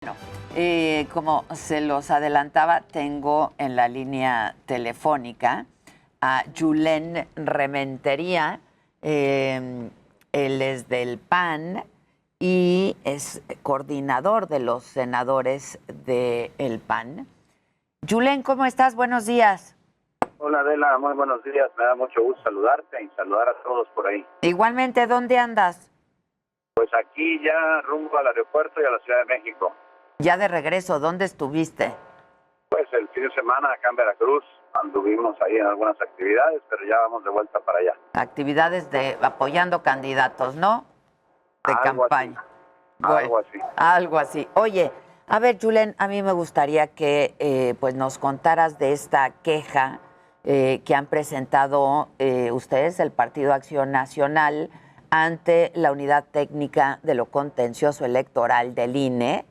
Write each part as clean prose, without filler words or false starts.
Bueno, como se los adelantaba, tengo en la línea telefónica a Julen Rementería. Él es del PAN y es coordinador de los senadores del PAN. Julen, ¿cómo estás? Buenos días. Hola Adela, muy buenos días. Me da mucho gusto saludarte y saludar a todos por ahí. Igualmente, ¿dónde andas? Pues aquí ya rumbo al aeropuerto y a la Ciudad de México. Ya de regreso, ¿dónde estuviste? Pues el fin de semana acá en Veracruz anduvimos ahí en algunas actividades, pero ya vamos de vuelta para allá. Actividades de apoyando candidatos, ¿no? De Algo campaña. así, Bueno, algo así. algo así. Oye, a ver, Julen, a mí me gustaría que pues nos contaras de esta queja que han presentado ustedes, el Partido Acción Nacional, ante la Unidad Técnica de lo Contencioso Electoral del INE,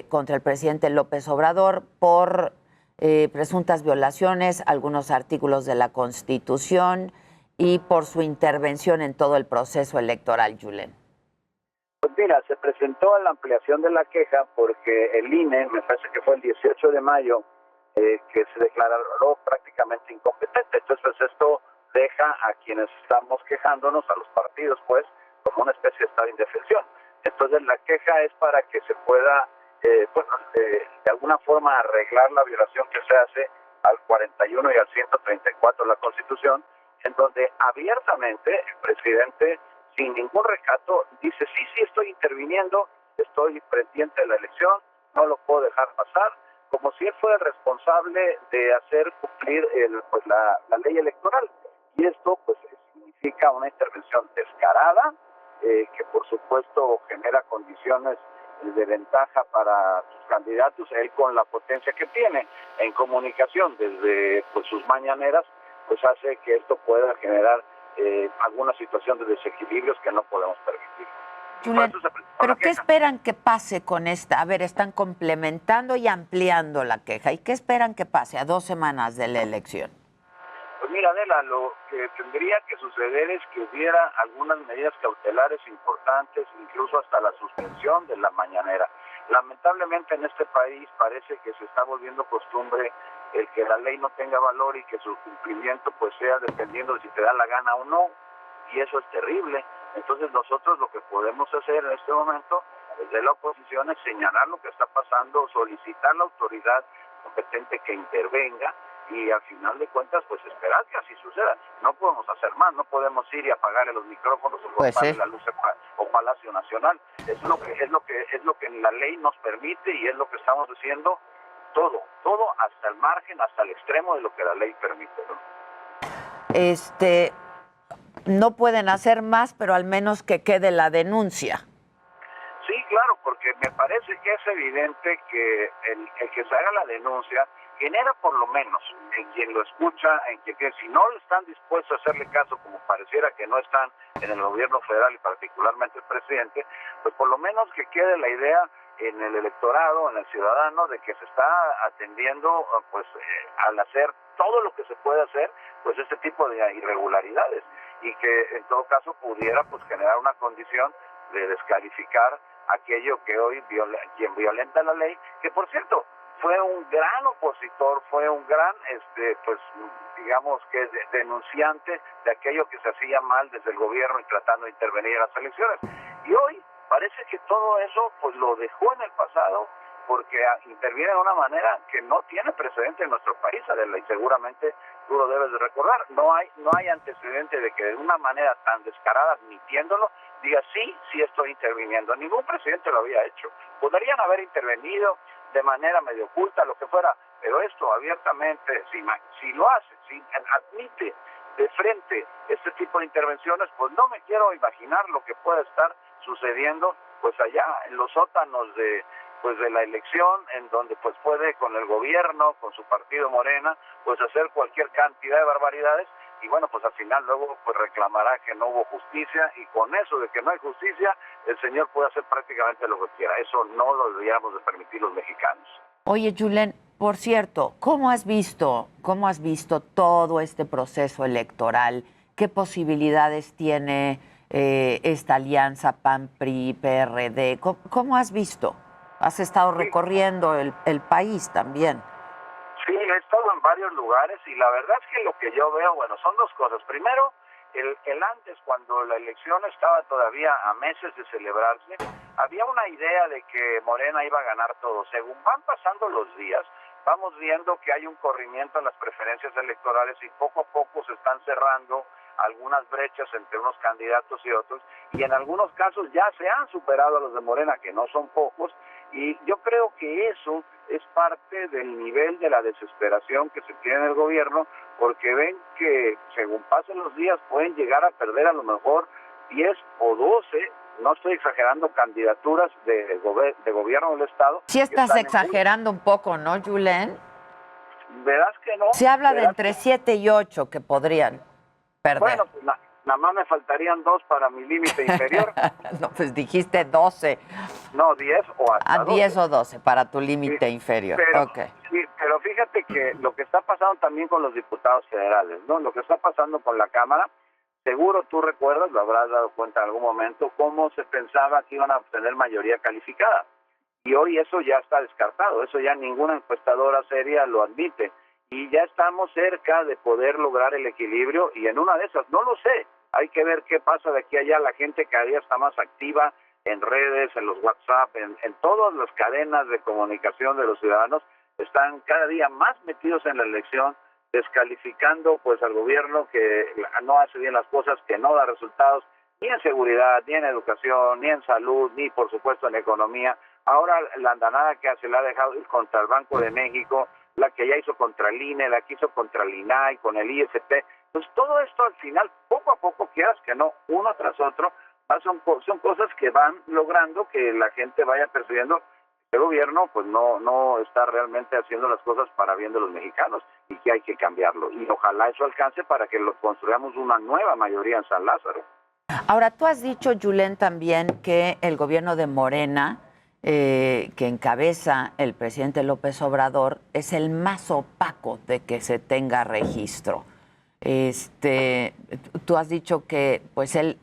contra el presidente López Obrador por presuntas violaciones, algunos artículos de la Constitución y por su intervención en todo el proceso electoral, Julen. Pues mira, se presentó la ampliación de la queja porque el INE, me parece que fue el 18 de mayo, que se declaró prácticamente incompetente. Entonces esto deja a quienes estamos quejándonos, a los partidos, pues, como una especie de estado de indefensión. Entonces la queja es para que se pueda, de alguna forma arreglar la violación que se hace al 41 y al 134 de la Constitución, en donde abiertamente el presidente, sin ningún recato, dice, sí, estoy interviniendo, estoy pendiente de la elección, no lo puedo dejar pasar, como si él fuera el responsable de hacer cumplir la ley electoral. Y esto pues significa una intervención descarada, que por supuesto genera condiciones de ventaja para sus candidatos, él con la potencia que tiene en comunicación desde pues sus mañaneras, pues hace que esto pueda generar alguna situación de desequilibrios que no podemos permitir. Julen, ¿pero qué esperan que pase con esta? A ver, están complementando y ampliando la queja. ¿Y qué esperan que pase a 2 semanas de la elección? Pues mira, Adela, lo que tendría que suceder es que hubiera algunas medidas cautelares importantes, incluso hasta la suspensión de la mañanera. Lamentablemente en este país parece que se está volviendo costumbre el que la ley no tenga valor y que su cumplimiento pues sea dependiendo de si te da la gana o no, y eso es terrible. Entonces nosotros lo que podemos hacer en este momento desde la oposición es señalar lo que está pasando, solicitar a la autoridad competente que intervenga y al final de cuentas pues esperar que así suceda. No podemos hacer más, no podemos ir y apagarle los micrófonos o cortarle la luz o Palacio Nacional. Es lo que la ley nos permite y es lo que estamos haciendo, todo hasta el margen, hasta el extremo de lo que la ley permite, ¿no? No pueden hacer más, pero al menos que quede la denuncia. Sí, claro, porque me parece que es evidente que el que se haga la denuncia genera por lo menos en quien lo escucha, en quien si no están dispuestos a hacerle caso, como pareciera que no están en el gobierno federal y particularmente el presidente, pues por lo menos que quede la idea en el electorado, en el ciudadano, de que se está atendiendo al hacer todo lo que se puede hacer, pues este tipo de irregularidades, y que en todo caso pudiera pues generar una condición de descalificar aquello que hoy quien violenta la ley, que por cierto fue un gran opositor, fue un gran digamos que denunciante de aquello que se hacía mal desde el gobierno y tratando de intervenir en las elecciones. Y hoy parece que todo eso pues lo dejó en el pasado, porque interviene de una manera que no tiene precedente en nuestro país, Adela, y seguramente tú lo debes de recordar. No hay antecedente de que de una manera tan descarada, admitiéndolo, diga sí estoy interviniendo. Ningún presidente lo había hecho. Podrían haber intervenido de manera medio oculta, lo que fuera, pero esto abiertamente, si lo hace, si admite de frente este tipo de intervenciones, pues no me quiero imaginar lo que pueda estar sucediendo pues allá en los sótanos de la elección, en donde pues puede con el gobierno, con su partido Morena, pues hacer cualquier cantidad de barbaridades, y bueno, pues al final luego pues reclamará que no hubo justicia, y con eso de que no hay justicia, el señor puede hacer prácticamente lo que quiera. Eso no lo deberíamos de permitir los mexicanos. Oye, Julen, por cierto, ¿cómo has visto todo este proceso electoral? ¿Qué posibilidades tiene esta alianza PAN-PRI-PRD. ¿Cómo has visto? Has estado recorriendo el país también. Sí, he estado en varios lugares y la verdad es que lo que yo veo, bueno, son dos cosas. Primero, el antes, cuando la elección estaba todavía a meses de celebrarse, había una idea de que Morena iba a ganar todo. Según van pasando los días, vamos viendo que hay un corrimiento en las preferencias electorales y poco a poco se están cerrando algunas brechas entre unos candidatos y otros, y en algunos casos ya se han superado a los de Morena, que no son pocos, y yo creo que eso es parte del nivel de la desesperación que se tiene en el gobierno, porque ven que según pasen los días pueden llegar a perder a lo mejor 10 o 12, no estoy exagerando, candidaturas de gobierno del Estado. Sí estás exagerando un poco, ¿no, Julen? Verás que no. Se habla de entre 7 y 8 que podrían perder. Bueno, pues nada más me faltarían 2 para mi límite inferior. No, pues dijiste 12. No, 10 o hasta 12. 10 o 12 para tu límite inferior. Pero, okay. Sí, pero fíjate que lo que está pasando también con los diputados federales, ¿no? Lo que está pasando con la Cámara, seguro tú recuerdas, lo habrás dado cuenta en algún momento, cómo se pensaba que iban a obtener mayoría calificada. Y hoy eso ya está descartado, eso ya ninguna encuestadora seria lo admite. Y ya estamos cerca de poder lograr el equilibrio y en una de esas, no lo sé, hay que ver qué pasa de aquí a allá. La gente cada día está más activa en redes, en los WhatsApp, en todas las cadenas de comunicación de los ciudadanos, están cada día más metidos en la elección, descalificando pues al gobierno que no hace bien las cosas, que no da resultados, ni en seguridad, ni en educación, ni en salud, ni por supuesto en economía. Ahora la andanada que se le ha dejado ir contra el Banco de México, la que ya hizo contra el INE, la que hizo contra el INAI, con el IFT. Pues todo esto al final, poco a poco, quieras que no, uno tras otro, son cosas que van logrando que la gente vaya percibiendo que el gobierno pues no está realmente haciendo las cosas para bien de los mexicanos y que hay que cambiarlo. Y ojalá eso alcance para que construyamos una nueva mayoría en San Lázaro. Ahora, tú has dicho, Julen, también que el gobierno de Morena, que encabeza el presidente López Obrador, es el más opaco de que se tenga registro. Tú has dicho que pues él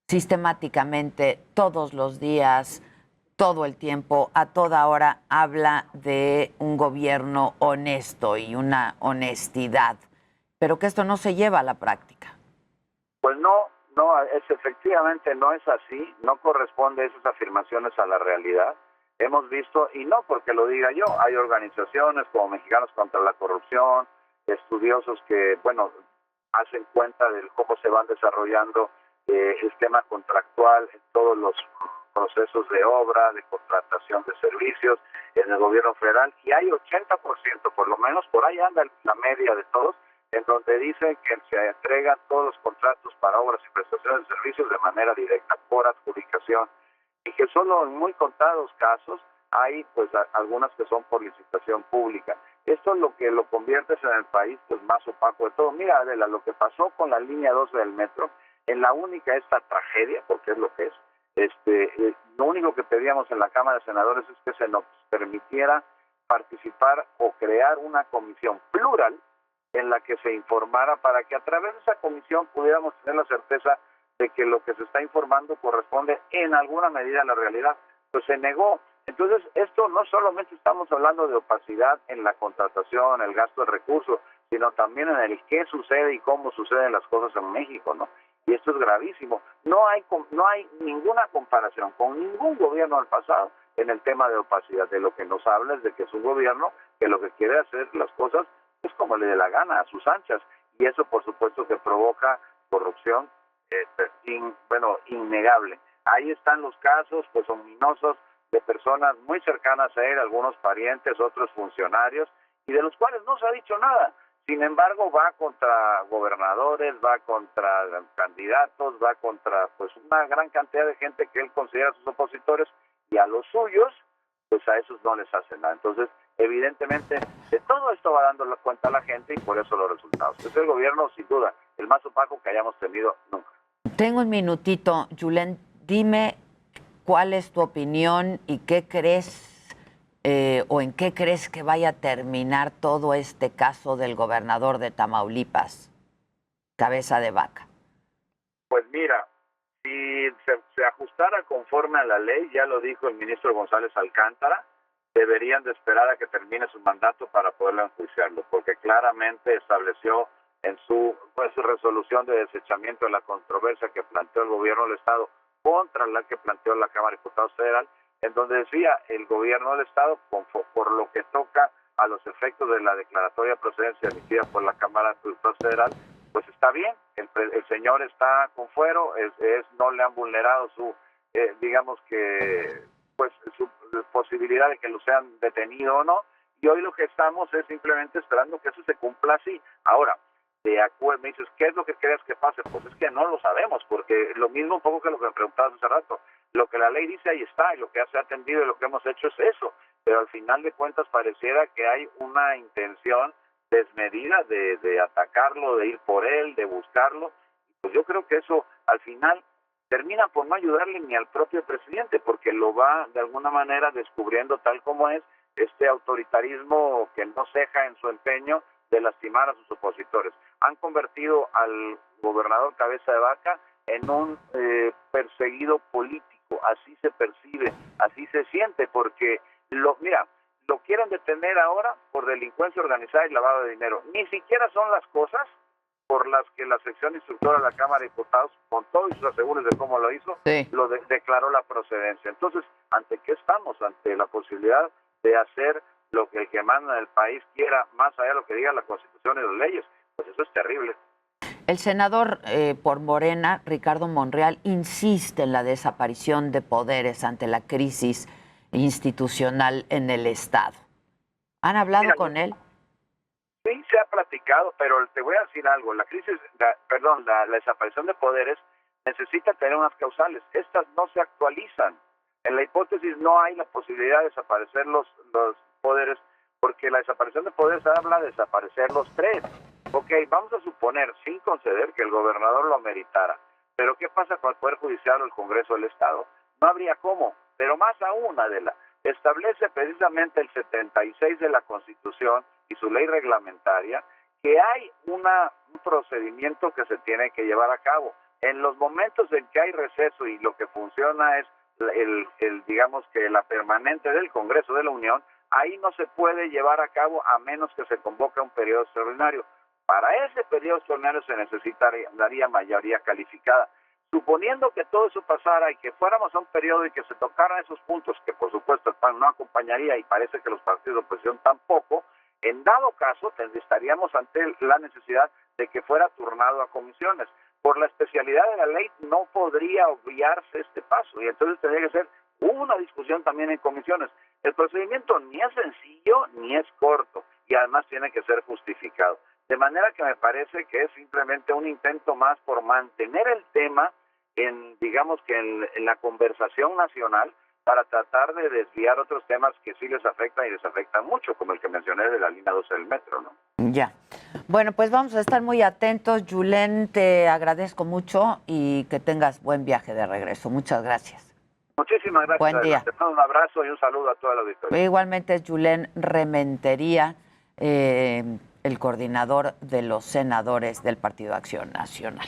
sistemáticamente, todos los días, todo el tiempo, a toda hora, habla de un gobierno honesto y una honestidad, pero que esto no se lleva a la práctica. Pues no, efectivamente no es así, no corresponde esas afirmaciones a la realidad. Hemos visto, y no porque lo diga yo, hay organizaciones como Mexicanos contra la Corrupción, estudiosos que, bueno, hacen cuenta de cómo se van desarrollando el tema contractual en todos los procesos de obra, de contratación de servicios en el gobierno federal, y hay 80%, por lo menos, por ahí anda la media de todos, en donde dicen que se entregan todos los contratos para obras y prestaciones de servicios de manera directa por adjudicación, y que solo en muy contados casos hay pues algunas que son por licitación pública. Esto es lo que lo convierte en el país pues más opaco de todo. Mira, Adela, lo que pasó con la línea 12 del metro, en la única esta tragedia, porque es lo que es, lo único que pedíamos en la Cámara de Senadores es que se nos permitiera participar o crear una comisión plural en la que se informara para que a través de esa comisión pudiéramos tener la certeza de que lo que se está informando corresponde en alguna medida a la realidad. Pues se negó. Entonces, esto no solamente estamos hablando de opacidad en la contratación, el gasto de recursos, sino también en el qué sucede y cómo suceden las cosas en México, ¿no? Y esto es gravísimo. No hay ninguna comparación con ningún gobierno del pasado en el tema de opacidad. De lo que nos habla es de que es un gobierno que lo que quiere hacer las cosas es como le dé la gana, a sus anchas. Y eso, por supuesto, que provoca corrupción, innegable. Ahí están los casos, pues, ominosos de personas muy cercanas a él, algunos parientes, otros funcionarios, y de los cuales no se ha dicho nada. Sin embargo, va contra gobernadores, va contra candidatos, va contra pues una gran cantidad de gente que él considera sus opositores, y a los suyos, pues a esos no les hace nada. Entonces, evidentemente, de todo esto va dando cuenta a la gente y por eso los resultados. Es el gobierno, sin duda, el más opaco que hayamos tenido nunca. Tengo un minutito, Julen, dime cuál es tu opinión y qué crees o en qué crees que vaya a terminar todo este caso del gobernador de Tamaulipas, Cabeza de Vaca. Pues mira, se ajustara conforme a la ley, ya lo dijo el ministro González Alcántara, deberían de esperar a que termine su mandato para poderlo enjuiciarlo, porque claramente estableció en su resolución de desechamiento de la controversia que planteó el gobierno del Estado contra la que planteó la Cámara de Diputados Federal, en donde decía el gobierno del Estado, por lo que toca a los efectos de la declaratoria de procedencia emitida por la Cámara de Diputados Federal, pues está bien, el señor está con fuero, no le han vulnerado su, digamos que, pues su posibilidad de que lo sean detenido o no, y hoy lo que estamos es simplemente esperando que eso se cumpla así. Ahora, de acuerdo, me dices, ¿qué es lo que crees que pase? Pues es que no lo sabemos, porque lo mismo un poco que lo que me preguntabas hace rato, lo que la ley dice ahí está, y lo que se ha atendido y lo que hemos hecho es eso, pero al final de cuentas pareciera que hay una intención desmedida de atacarlo, de ir por él, de buscarlo. Pues yo creo que eso al final termina por no ayudarle ni al propio presidente, porque lo va de alguna manera descubriendo tal como es este autoritarismo que no ceja en su empeño de lastimar a sus opositores. Han convertido al gobernador Cabeza de Vaca en un perseguido político, así se percibe, así se siente, porque lo quieren detener ahora por delincuencia organizada y lavado de dinero. Ni siquiera son las cosas por las que la sección instructora de la Cámara de Diputados, con todos sus asegúres de cómo lo hizo, sí, declaró la procedencia. Entonces, ¿ante qué estamos? Ante la posibilidad de hacer lo que el que manda en el país quiera, más allá de lo que diga la Constitución y las leyes. Pues eso es terrible. El senador por Morena, Ricardo Monreal, insiste en la desaparición de poderes ante la crisis institucional en el Estado. ¿Han hablado con él? Sí, se ha platicado, pero te voy a decir algo. La desaparición de poderes necesita tener unas causales. Estas no se actualizan. En la hipótesis no hay la posibilidad de desaparecer los poderes, porque la desaparición de poderes habla de desaparecer los tres. Ok, vamos a suponer, sin conceder que el gobernador lo ameritara, pero ¿qué pasa con el Poder Judicial o el Congreso del Estado? No habría cómo, pero más aún, Adela, establece precisamente el 76 de la Constitución y su ley reglamentaria que hay un procedimiento que se tiene que llevar a cabo. En los momentos en que hay receso y lo que funciona es digamos que la permanente del Congreso de la Unión, ahí no se puede llevar a cabo a menos que se convoque un periodo extraordinario. Para ese periodo extraordinario se necesitaría mayoría calificada. Suponiendo que todo eso pasara y que fuéramos a un periodo y que se tocaran esos puntos, que por supuesto el PAN no acompañaría y parece que los partidos de oposición tampoco, en dado caso estaríamos ante la necesidad de que fuera turnado a comisiones. Por la especialidad de la ley no podría obviarse este paso y entonces tendría que ser una discusión también en comisiones. El procedimiento ni es sencillo ni es corto y además tiene que ser justificado. De manera que me parece que es simplemente un intento más por mantener el tema en la conversación nacional para tratar de desviar otros temas que sí les afectan y les afectan mucho, como el que mencioné de la línea 12 del metro, ¿no? Ya. Bueno, pues vamos a estar muy atentos. Julen, te agradezco mucho y que tengas buen viaje de regreso. Muchas gracias. Muchísimas gracias. Buen día. Te mando un abrazo y un saludo a toda la auditoría. Igualmente es Julen Rementería, el coordinador de los senadores del Partido Acción Nacional.